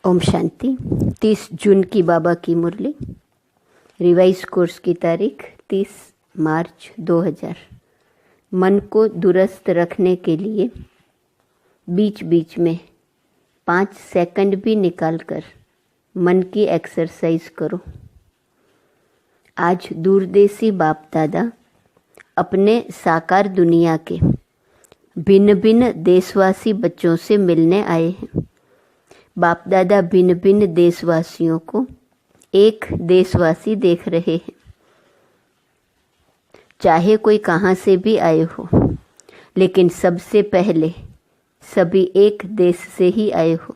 ओम शांति। 30 जून की बाबा की मुरली। Revise course की तारीख 30 मार्च 2000। मन को दुरुस्त रखने के लिए बीच बीच में 5 सेकंड भी निकालकर मन की एक्सरसाइज करो। आज दूरदेशी बाप दादा अपने साकार दुनिया के भिन्न भिन्न देशवासी बच्चों से मिलने आए हैं। बाप दादा भिन्न भिन्न देशवासियों को एक देशवासी देख रहे हैं। चाहे कोई कहाँ से भी आए हो, लेकिन सबसे पहले सभी एक देश से ही आए हो,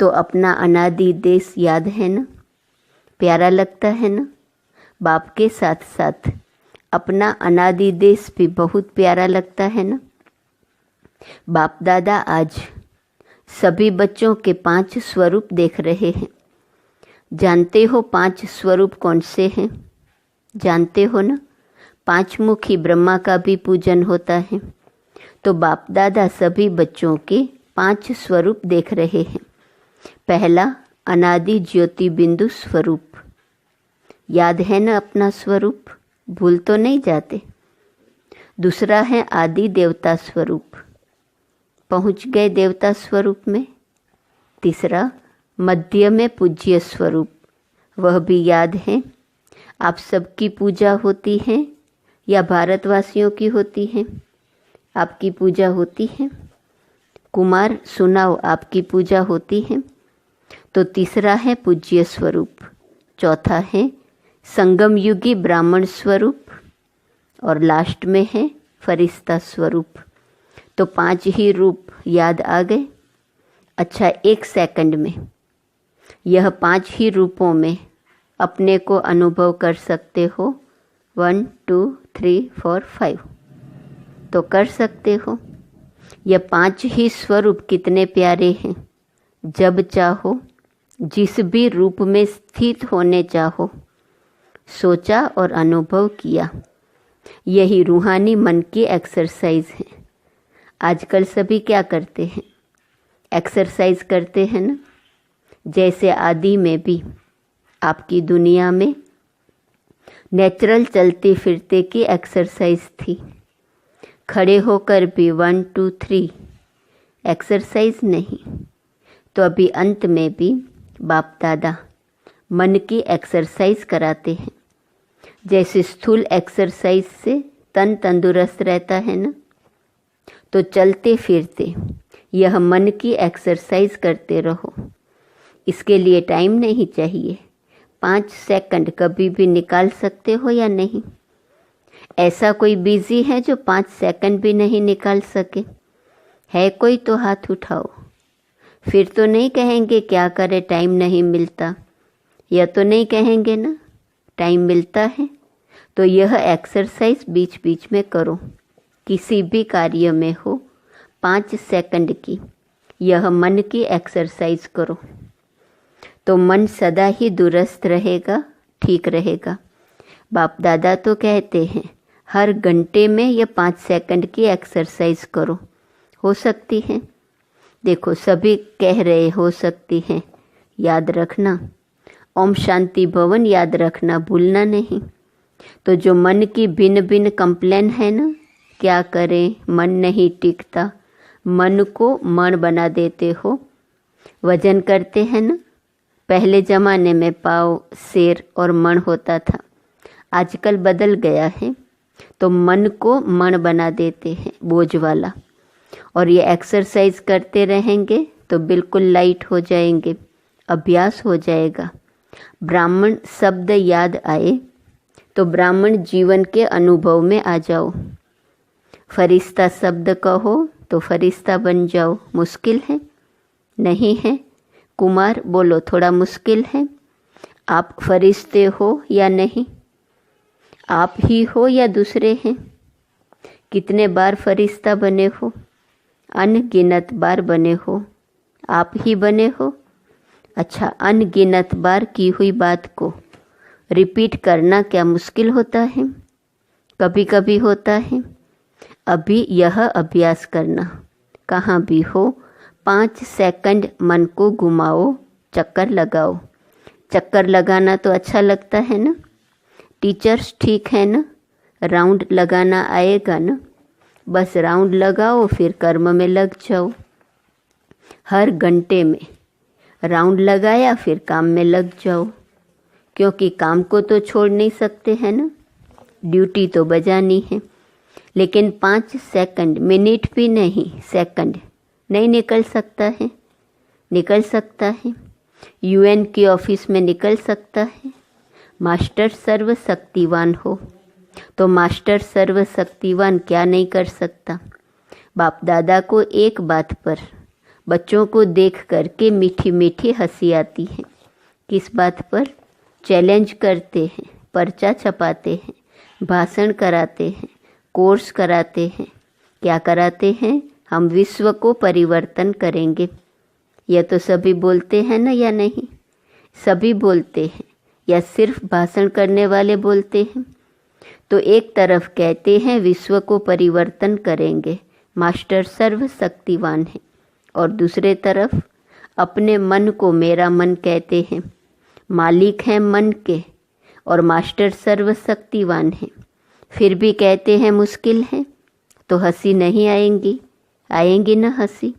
तो अपना अनादि देश याद है ना, प्यारा लगता है ना। बाप के साथ साथ अपना अनादि देश भी बहुत प्यारा लगता है ना। बाप दादा आज सभी बच्चों के 5 स्वरूप देख रहे हैं। जानते हो 5 स्वरूप कौन से हैं? जानते हो ना, 5 मुखी ब्रह्मा का भी पूजन होता है। तो बाप दादा सभी बच्चों के 5 स्वरूप देख रहे हैं। पहला अनादि ज्योति बिंदु स्वरूप, याद है ना अपना स्वरूप, भूल तो नहीं जाते। दूसरा है आदि देवता स्वरूप, पहुँच गए देवता स्वरूप में। तीसरा मध्य में पूज्य स्वरूप, वह भी याद है। आप सबकी पूजा होती है या भारतवासियों की होती है? आपकी पूजा होती है। कुमार सुनाओ, आपकी पूजा होती है। तो तीसरा है पूज्य स्वरूप। चौथा है संगम युगी ब्राह्मण स्वरूप, और लास्ट में है फरिश्ता स्वरूप। तो 5 ही रूप याद आ गए। अच्छा, 1 सेकंड में यह 5 ही रूपों में अपने को अनुभव कर सकते हो। 1 2 3 4 5 तो कर सकते हो। यह 5 ही स्वरूप कितने प्यारे हैं। जब चाहो, जिस भी रूप में स्थित होने चाहो, सोचा और अनुभव किया। यही रूहानी मन की एक्सरसाइज है। आजकल सभी क्या करते हैं? एक्सरसाइज करते हैं ना। जैसे आदि में भी आपकी दुनिया में नेचुरल चलते फिरते की एक्सरसाइज थी। खड़े होकर भी 1 2 3 एक्सरसाइज नहीं। तो अभी अंत में भी बाप दादा मन की एक्सरसाइज कराते हैं। जैसे स्थूल एक्सरसाइज से तन तंदुरुस्त रहता है ना, तो चलते फिरते यह मन की एक्सरसाइज करते रहो। इसके लिए टाइम नहीं चाहिए। 5 सेकंड कभी भी निकाल सकते हो या नहीं? ऐसा कोई बिजी है जो 5 सेकंड भी नहीं निकाल सके? है कोई तो हाथ उठाओ। फिर तो नहीं कहेंगे क्या करे, टाइम नहीं मिलता। यह तो नहीं कहेंगे ना, टाइम मिलता है। तो यह एक्सरसाइज बीच बीच में करो। किसी भी कार्य में हो, 5 सेकंड की यह मन की एक्सरसाइज करो, तो मन सदा ही दुरुस्त रहेगा, ठीक रहेगा। बाप दादा तो कहते हैं हर घंटे में यह 5 सेकंड की एक्सरसाइज करो। हो सकती है? देखो सभी कह रहे हो सकती है। याद रखना, ओम शांति भवन याद रखना, भूलना नहीं। तो जो मन की भिन्न भिन्न कंप्लेन है ना, क्या करें, मन नहीं टिकता, मन को मण बना देते हो। वजन करते हैं ना, पहले ज़माने में पाव, शेर और मण होता था। आजकल बदल गया है, तो मन को मण बना देते हैं, बोझ वाला। और ये एक्सरसाइज करते रहेंगे तो बिल्कुल लाइट हो जाएंगे, अभ्यास हो जाएगा। ब्राह्मण शब्द याद आए तो ब्राह्मण जीवन के अनुभव में आ जाओ। फरिश्ता शब्द कहो तो फरिश्ता बन जाओ। मुश्किल है? नहीं है। कुमार बोलो, थोड़ा मुश्किल है। आप फरिश्ते हो या नहीं? आप ही हो या दूसरे हैं? कितने बार फरिश्ता बने हो? अनगिनत बार बने हो। आप ही बने हो। अच्छा, अनगिनत बार की हुई बात को रिपीट करना क्या मुश्किल होता है? कभी कभी होता है। अभी यह अभ्यास करना, कहाँ भी हो 5 सेकंड मन को घुमाओ चक्कर लगाओ। चक्कर लगाना तो अच्छा लगता है ना? टीचर्स ठीक है ना? राउंड लगाना आएगा ना? बस राउंड लगाओ, फिर कर्म में लग जाओ। हर घंटे में राउंड लगाया, फिर काम में लग जाओ, क्योंकि काम को तो छोड़ नहीं सकते हैं ना, ड्यूटी तो बजानी है। लेकिन 5 सेकंड, मिनट भी नहीं, सेकंड नहीं निकल सकता है? निकल सकता है। UN के ऑफिस में निकल सकता है। मास्टर सर्वशक्तिवान हो तो मास्टर सर्वशक्तिवान क्या नहीं कर सकता? बाप दादा को एक बात पर बच्चों को देख करके मीठी मीठी हंसी आती है। किस बात पर? चैलेंज करते हैं, पर्चा छपाते हैं, भाषण कराते हैं, कोर्स कराते हैं। क्या कराते हैं? हम विश्व को परिवर्तन करेंगे। यह तो सभी बोलते हैं ना, या नहीं? सभी बोलते हैं या सिर्फ भाषण करने वाले बोलते हैं? तो एक तरफ कहते हैं विश्व को परिवर्तन करेंगे, मास्टर सर्वशक्तिवान है, और दूसरे तरफ अपने मन को मेरा मन कहते हैं, मालिक हैं मन के और मास्टर सर्वशक्तिवान है। फिर भी कहते हैं मुश्किल है, तो हंसी नहीं आएंगी? आएंगी ना हंसी।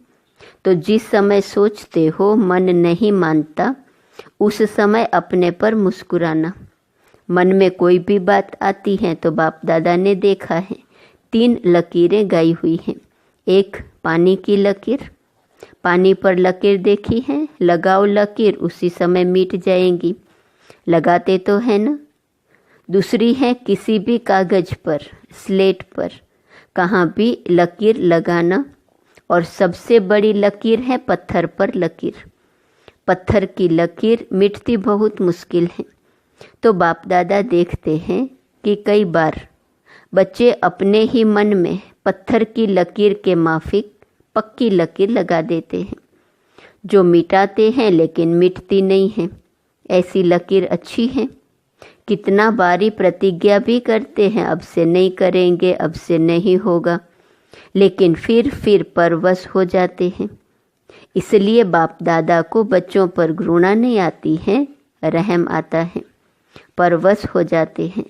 तो जिस समय सोचते हो मन नहीं मानता, उस समय अपने पर मुस्कुराना। मन में कोई भी बात आती है तो बाप दादा ने देखा है 3 लकीरें गाई हुई हैं। एक पानी की लकीर, पानी पर लकीर देखी है, लगाओ लकीर, उसी समय मिट जाएंगी। लगाते तो है ना? दूसरी है किसी भी कागज पर, स्लेट पर कहाँ भी लकीर लगाना। और सबसे बड़ी लकीर है पत्थर पर लकीर। पत्थर की लकीर मिटती बहुत मुश्किल है। तो बाप दादा देखते हैं कि कई बार बच्चे अपने ही मन में पत्थर की लकीर के माफिक पक्की लकीर लगा देते हैं, जो मिटाते हैं लेकिन मिटती नहीं है। ऐसी लकीर अच्छी है। कितना बारी प्रतिज्ञा भी करते हैं, अब से नहीं करेंगे, अब से नहीं होगा, लेकिन फिर परवश हो जाते हैं। इसलिए बाप दादा को बच्चों पर घृणा नहीं आती है, रहम आता है। परवश हो जाते हैं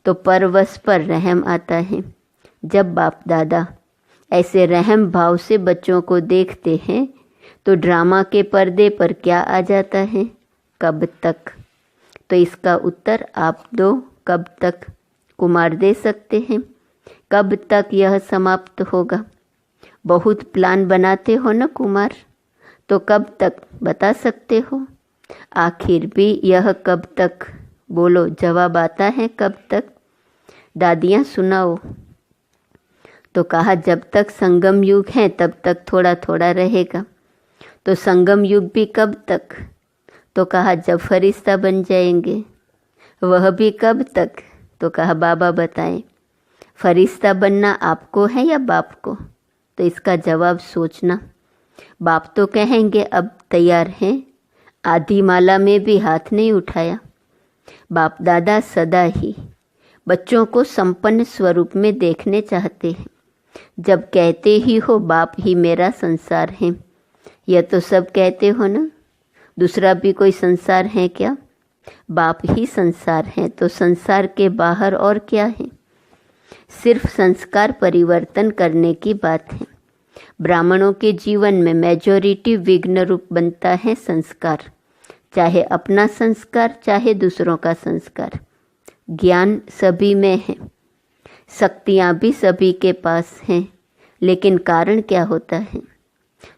तो परवश पर रहम आता है। जब बाप दादा ऐसे रहम भाव से बच्चों को देखते हैं तो ड्रामा के पर्दे पर क्या आ जाता है? कब तक? तो इसका उत्तर आप दो, कब तक? कुमार दे सकते हैं। कब तक यह समाप्त होगा? बहुत प्लान बनाते हो ना कुमार, तो कब तक बता सकते हो? आखिर भी यह कब तक? बोलो, जवाब आता है कब तक? दादियाँ सुनाओ। तो कहा जब तक संगम युग है तब तक थोड़ा थोड़ा रहेगा। तो संगम युग भी कब तक? तो कहा जब फरिश्ता बन जाएंगे। वह भी कब तक? तो कहा बाबा बताएं। फरिश्ता बनना आपको है या बाप को? तो इसका जवाब सोचना। बाप तो कहेंगे अब तैयार हैं, आधी माला में भी हाथ नहीं उठाया। बाप दादा सदा ही बच्चों को संपन्न स्वरूप में देखने चाहते हैं। जब कहते ही हो बाप ही मेरा संसार है, यह तो सब कहते हो ना, दूसरा भी कोई संसार है क्या? बाप ही संसार है, तो संसार के बाहर और क्या है? सिर्फ संस्कार परिवर्तन करने की बात है। ब्राह्मणों के जीवन में मेजॉरिटी विघ्न रूप बनता है संस्कार, चाहे अपना संस्कार चाहे दूसरों का संस्कार। ज्ञान सभी में है, शक्तियाँ भी सभी के पास हैं, लेकिन कारण क्या होता है?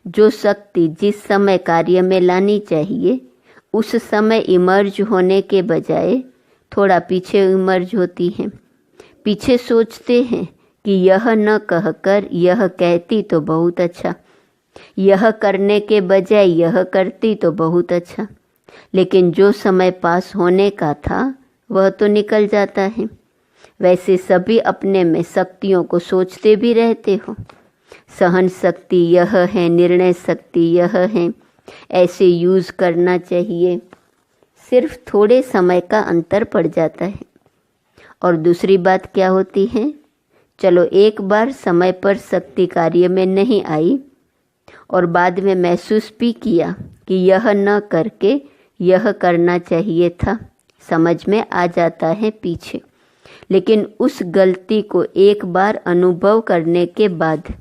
जो शक्ति जिस समय कार्य में लानी चाहिए उस समय इमर्ज होने के बजाय थोड़ा पीछे इमर्ज होती है। पीछे सोचते हैं कि यह न कहकर यह कहती तो बहुत अच्छा, यह करने के बजाय यह करती तो बहुत अच्छा, लेकिन जो समय पास होने का था वह तो निकल जाता है। वैसे सभी अपने में शक्तियों को सोचते भी रहते हो। सहन शक्ति यह है, निर्णय शक्ति यह है, ऐसे यूज़ करना चाहिए। सिर्फ थोड़े समय का अंतर पड़ जाता है। और दूसरी बात क्या होती है? चलो एक बार समय पर शक्ति कार्य में नहीं आई और बाद में महसूस भी किया कि यह न करके यह करना चाहिए था, समझ में आ जाता है पीछे। लेकिन उस गलती को एक बार अनुभव करने के बाद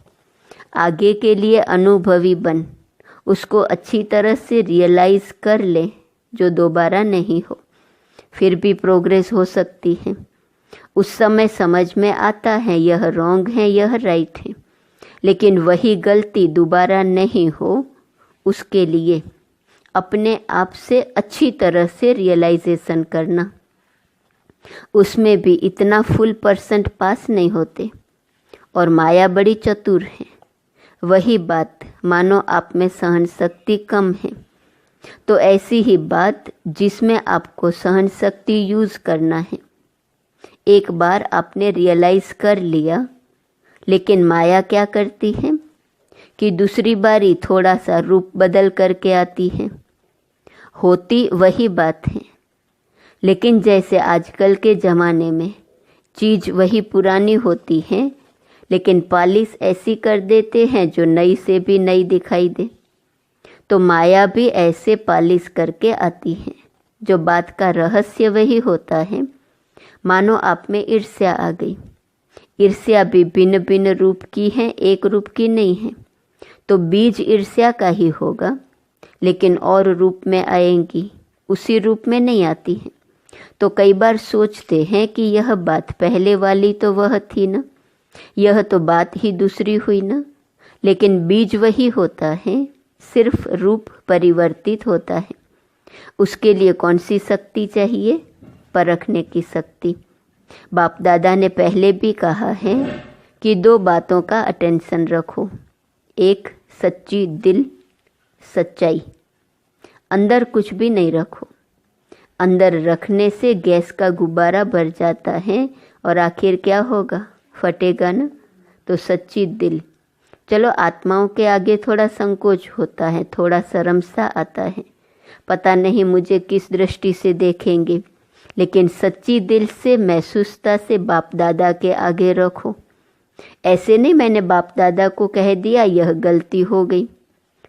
आगे के लिए अनुभवी बन उसको अच्छी तरह से रियलाइज़ कर ले, जो दोबारा नहीं हो। फिर भी प्रोग्रेस हो सकती है। उस समय समझ में आता है यह रॉन्ग है, यह राइट है, लेकिन वही गलती दोबारा नहीं हो, उसके लिए अपने आप से अच्छी तरह से रियलाइजेशन करना। उसमें भी इतना फुल % पास नहीं होते। और माया बड़ी चतुर है। वही बात मानो आप में सहन शक्ति कम है, तो ऐसी ही बात जिसमें आपको सहन शक्ति यूज़ करना है, एक बार आपने रियलाइज़ कर लिया, लेकिन माया क्या करती है कि दूसरी बारी थोड़ा सा रूप बदल करके आती है। होती वही बात है, लेकिन जैसे आजकल के ज़माने में चीज़ वही पुरानी होती है, लेकिन पॉलिश ऐसी कर देते हैं जो नई से भी नई दिखाई दे। तो माया भी ऐसे पॉलिश करके आती है। जो बात का रहस्य वही होता है। मानो आप में ईर्ष्या आ गई। ईर्ष्या भी भिन्न भिन्न रूप की है, एक रूप की नहीं है। तो बीज ईर्ष्या का ही होगा, लेकिन और रूप में आएंगी, उसी रूप में नहीं आती है। तो कई बार सोचते हैं कि यह बात पहले वाली तो वह थी ना, यह तो बात ही दूसरी हुई ना, लेकिन बीज वही होता है, सिर्फ रूप परिवर्तित होता है। उसके लिए कौन सी शक्ति चाहिए? परखने की शक्ति। बाप दादा ने पहले भी कहा है कि 2 बातों का अटेंशन रखो। एक, सच्ची दिल, सच्चाई। अंदर कुछ भी नहीं रखो। अंदर रखने से गैस का गुब्बारा भर जाता है और आखिर क्या होगा? फटेगा ना। तो सच्ची दिल। चलो आत्माओं के आगे थोड़ा संकोच होता है, थोड़ा शर्म सा आता है, पता नहीं मुझे किस दृष्टि से देखेंगे, लेकिन सच्ची दिल से, महसूसता से बाप दादा के आगे रखो। ऐसे नहीं मैंने बाप दादा को कह दिया यह गलती हो गई,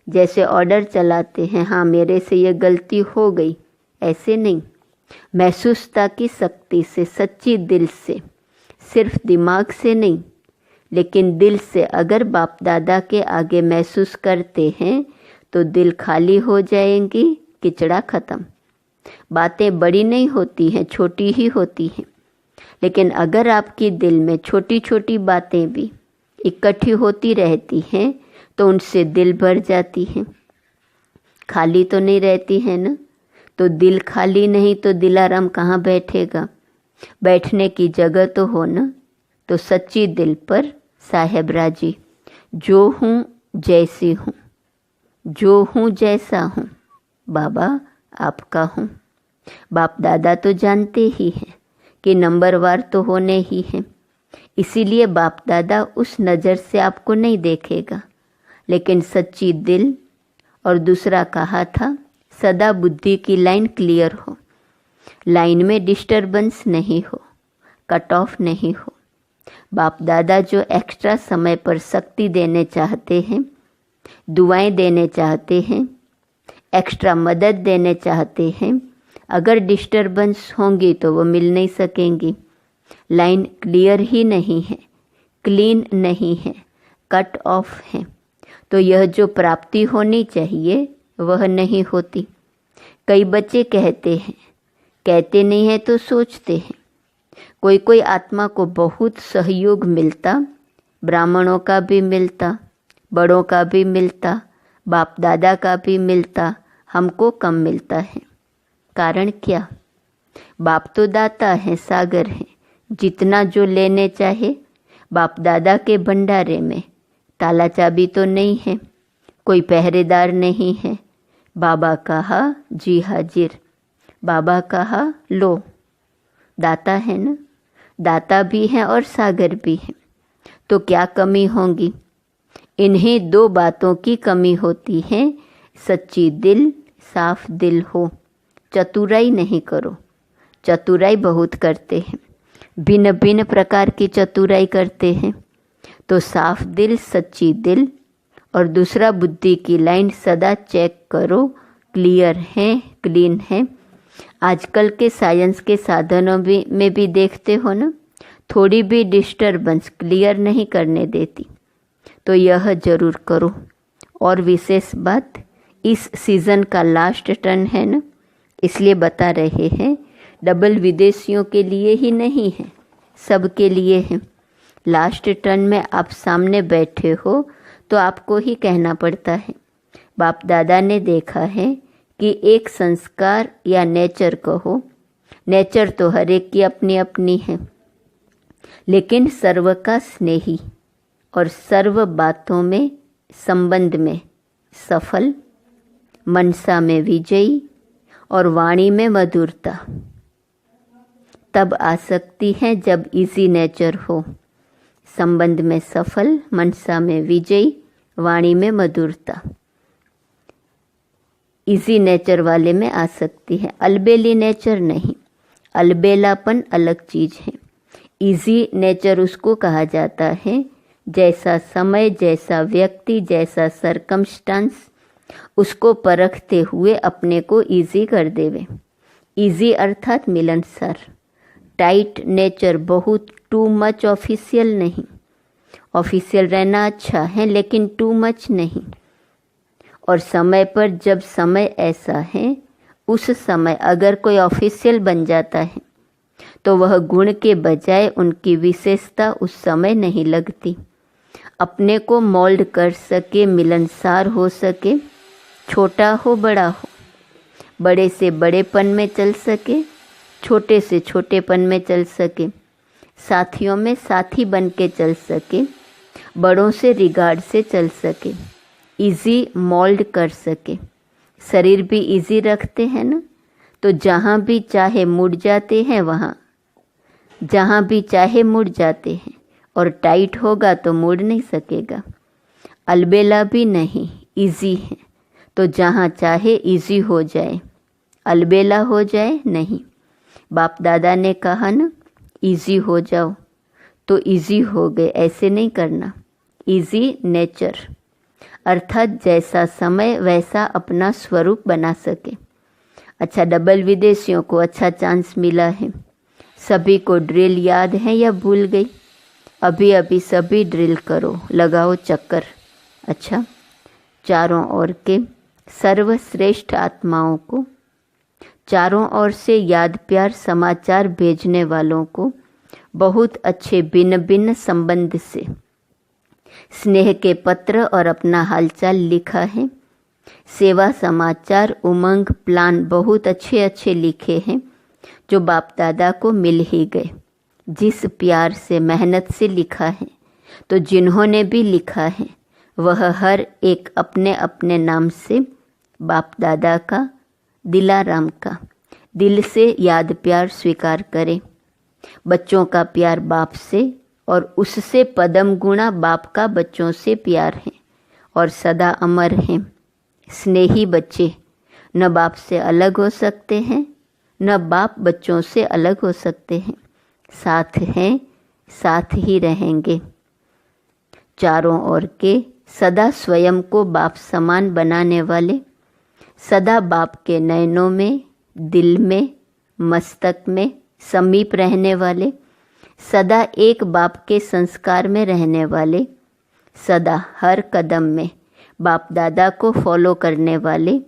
जैसे ऑर्डर चलाते हैं, हाँ मेरे से यह गलती हो गई, ऐसे नहीं। महसूसता की शक्ति से, सच्ची दिल से, सिर्फ दिमाग से नहीं, लेकिन दिल से अगर बाप दादा के आगे महसूस करते हैं तो दिल खाली हो जाएंगी, किचड़ा खत्म। बातें बड़ी नहीं होती हैं, छोटी ही होती हैं, लेकिन अगर आपकी दिल में छोटी छोटी बातें भी इकट्ठी होती रहती हैं तो उनसे दिल भर जाती है, खाली तो नहीं रहती है ना। तो दिल खाली नहीं तो दिलाराम कहाँ बैठेगा? बैठने की जगह तो हो ना। तो सच्ची दिल पर साहेब राजी, जो हूँ जैसी हूँ, जो हूँ जैसा हूँ, बाबा आपका हूँ। बाप दादा तो जानते ही हैं कि नंबरवार तो होने ही हैं, इसीलिए बाप दादा उस नज़र से आपको नहीं देखेगा, लेकिन सच्ची दिल। और दूसरा कहा था सदा बुद्धि की लाइन क्लियर हो, लाइन में डिस्टरबेंस नहीं हो, कट ऑफ नहीं हो। बाप दादा जो एक्स्ट्रा समय पर शक्ति देने चाहते हैं, दुआएं देने चाहते हैं, एक्स्ट्रा मदद देने चाहते हैं, अगर डिस्टरबेंस होंगी तो वो मिल नहीं सकेंगी। लाइन क्लियर ही नहीं है, क्लीन नहीं है, कट ऑफ है, तो यह जो प्राप्ति होनी चाहिए वह नहीं होती। कई बच्चे कहते हैं, कहते नहीं हैं तो सोचते हैं। कोई कोई आत्मा को बहुत सहयोग मिलता, ब्राह्मणों का भी मिलता, बड़ों का भी मिलता, बाप दादा का भी मिलता, हमको कम मिलता है। कारण क्या? बाप तो दाता है, सागर है, जितना जो लेने चाहे। बाप दादा के भंडारे में ताला चाबी तो नहीं है, कोई पहरेदार नहीं है। बाबा कहा जी हाजिर, बाबा कहा लो। दाता है ना, दाता भी है और सागर भी है, तो क्या कमी होगी? इन्हीं 2 बातों की कमी होती है। सच्ची दिल, साफ दिल हो। चतुराई नहीं करो। चतुराई बहुत करते हैं, भिन्न भिन्न प्रकार की चतुराई करते हैं। तो साफ दिल, सच्ची दिल, और दूसरा बुद्धि की लाइन सदा चेक करो, क्लियर हैं, क्लीन हैं। आजकल के साइंस के साधनों में भी देखते हो ना, थोड़ी भी डिस्टरबेंस क्लियर नहीं करने देती। तो यह जरूर करो। और विशेष बात, इस सीज़न का लास्ट टर्न है ना, इसलिए बता रहे हैं। डबल विदेशियों के लिए ही नहीं है, सबके लिए है। लास्ट टर्न में आप सामने बैठे हो तो आपको ही कहना पड़ता है। बाप दादा ने देखा है कि एक संस्कार या नेचर कहो, नेचर तो हर एक की अपनी अपनी है, लेकिन सर्व का स्नेही और सर्व बातों में संबंध में सफल, मनसा में विजयी और वाणी में मधुरता तब आ सकती है जब इजी नेचर हो। संबंध में सफल, मनसा में विजयी, वाणी में मधुरता इजी नेचर वाले में आ सकती है, अलबेली नेचर नहीं। अलबेलापन अलग चीज है। इजी नेचर उसको कहा जाता है जैसा समय, जैसा व्यक्ति, जैसा सरकमस्टांस उसको परखते हुए अपने को इजी कर देवे। इजी अर्थात मिलनसार। टाइट नेचर बहुत टू मच ऑफिशियल नहीं। ऑफिशियल रहना अच्छा है लेकिन टू मच नहीं। और समय पर जब समय ऐसा है, उस समय अगर कोई ऑफिशियल बन जाता है तो वह गुण के बजाय उनकी विशेषता उस समय नहीं लगती। अपने को मोल्ड कर सके, मिलनसार हो सके, छोटा हो बड़ा हो, बड़े से बड़ेपन में चल सके, छोटे से छोटेपन में चल सके, साथियों में साथी बन के चल सके, बड़ों से रिगार्ड से चल सके, इजी मोल्ड कर सके। शरीर भी इजी रखते हैं ना, तो जहाँ भी चाहे मुड़ जाते हैं, वहाँ जहाँ भी चाहे मुड़ जाते हैं। और टाइट होगा तो मुड़ नहीं सकेगा। अलबेला भी नहीं, इजी है, तो जहाँ चाहे इजी हो जाए, अलबेला हो जाए नहीं। बाप दादा ने कहा ना, इजी हो जाओ, तो इजी हो गए, ऐसे नहीं करना। इजी नेचर अर्थात जैसा समय वैसा अपना स्वरूप बना सके। अच्छा, डबल विदेशियों को अच्छा चांस मिला है। सभी को ड्रिल याद है या भूल गई? अभी अभी सभी ड्रिल करो, लगाओ चक्कर। अच्छा, चारों ओर के सर्वश्रेष्ठ आत्माओं को, चारों ओर से याद प्यार समाचार भेजने वालों को बहुत अच्छे भिन्न भिन्न संबंध से स्नेह के पत्र और अपना हालचाल लिखा है। सेवा समाचार, उमंग, प्लान बहुत अच्छे अच्छे लिखे हैं जो बाप दादा को मिल ही गए। जिस प्यार से, मेहनत से लिखा है, तो जिन्होंने भी लिखा है वह हर एक अपने अपने नाम से बाप दादा का, दिलाराम का दिल से याद प्यार स्वीकार करें। बच्चों का प्यार बाप से और उससे पदम गुणा बाप का बच्चों से प्यार है और सदा अमर हैं। स्नेही बच्चे न बाप से अलग हो सकते हैं, न बाप बच्चों से अलग हो सकते हैं। साथ हैं, साथ ही रहेंगे। चारों ओर के सदा स्वयं को बाप समान बनाने वाले, सदा बाप के नयनों में, दिल में, मस्तक में समीप रहने वाले, सदा एक बाप के संस्कार में रहने वाले, सदा हर कदम में बाप दादा को फॉलो करने वाले,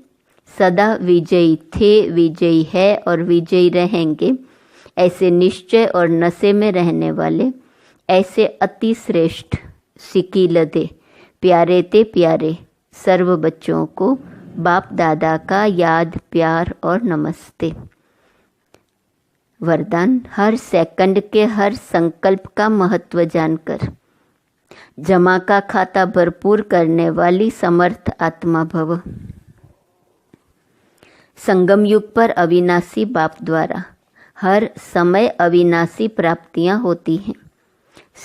सदा विजयी थे, विजयी है और विजयी रहेंगे, ऐसे निश्चय और नशे में रहने वाले, ऐसे अति श्रेष्ठ सिकीलदे प्यारे ते प्यारे सर्व बच्चों को बाप दादा का याद प्यार और नमस्ते। वरदान, हर सेकंड के हर संकल्प का महत्व जानकर जमा का खाता भरपूर करने वाली समर्थ आत्मा भव। संगम युग पर अविनाशी बाप द्वारा हर समय अविनाशी प्राप्तियां होती हैं।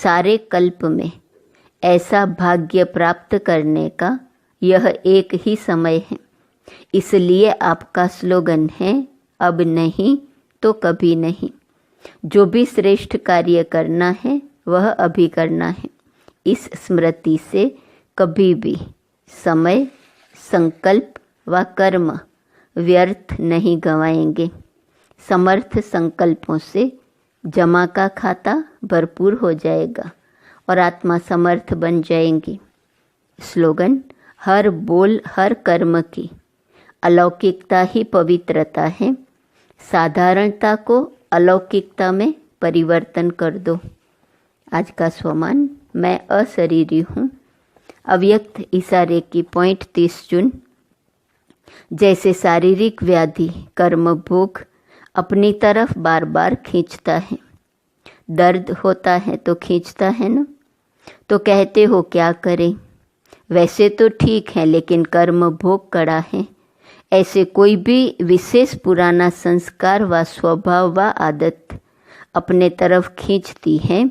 सारे कल्प में ऐसा भाग्य प्राप्त करने का यह एक ही समय है। इसलिए आपका स्लोगन है, अब नहीं तो कभी नहीं। जो भी श्रेष्ठ कार्य करना है वह अभी करना है। इस स्मृति से कभी भी समय, संकल्प व कर्म व्यर्थ नहीं गंवाएंगे। समर्थ संकल्पों से जमा का खाता भरपूर हो जाएगा और आत्मा समर्थ बन जाएंगी। स्लोगन: हर बोल हर कर्म की अलौकिकता ही पवित्रता है। साधारणता को अलौकिकता में परिवर्तन कर दो। आज का स्वमान: मैं अशरीरी हूँ। अव्यक्त इशारे की पॉइंट 30 जून। जैसे शारीरिक व्याधि कर्म भोग अपनी तरफ बार बार खींचता है। दर्द होता है तो खींचता है ना, तो कहते हो क्या करें। वैसे तो ठीक है लेकिन कर्म भोग कड़ा है। ऐसे कोई भी विशेष पुराना संस्कार व स्वभाव व आदत अपने तरफ खींचती है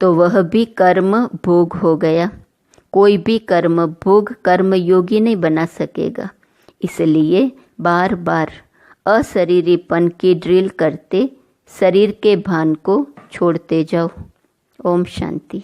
तो वह भी कर्म भोग हो गया। कोई भी कर्म भोग कर्म योगी नहीं बना सकेगा। इसलिए बार बार अशरीरीपन की ड्रिल करते शरीर के भान को छोड़ते जाओ। ओम शांति।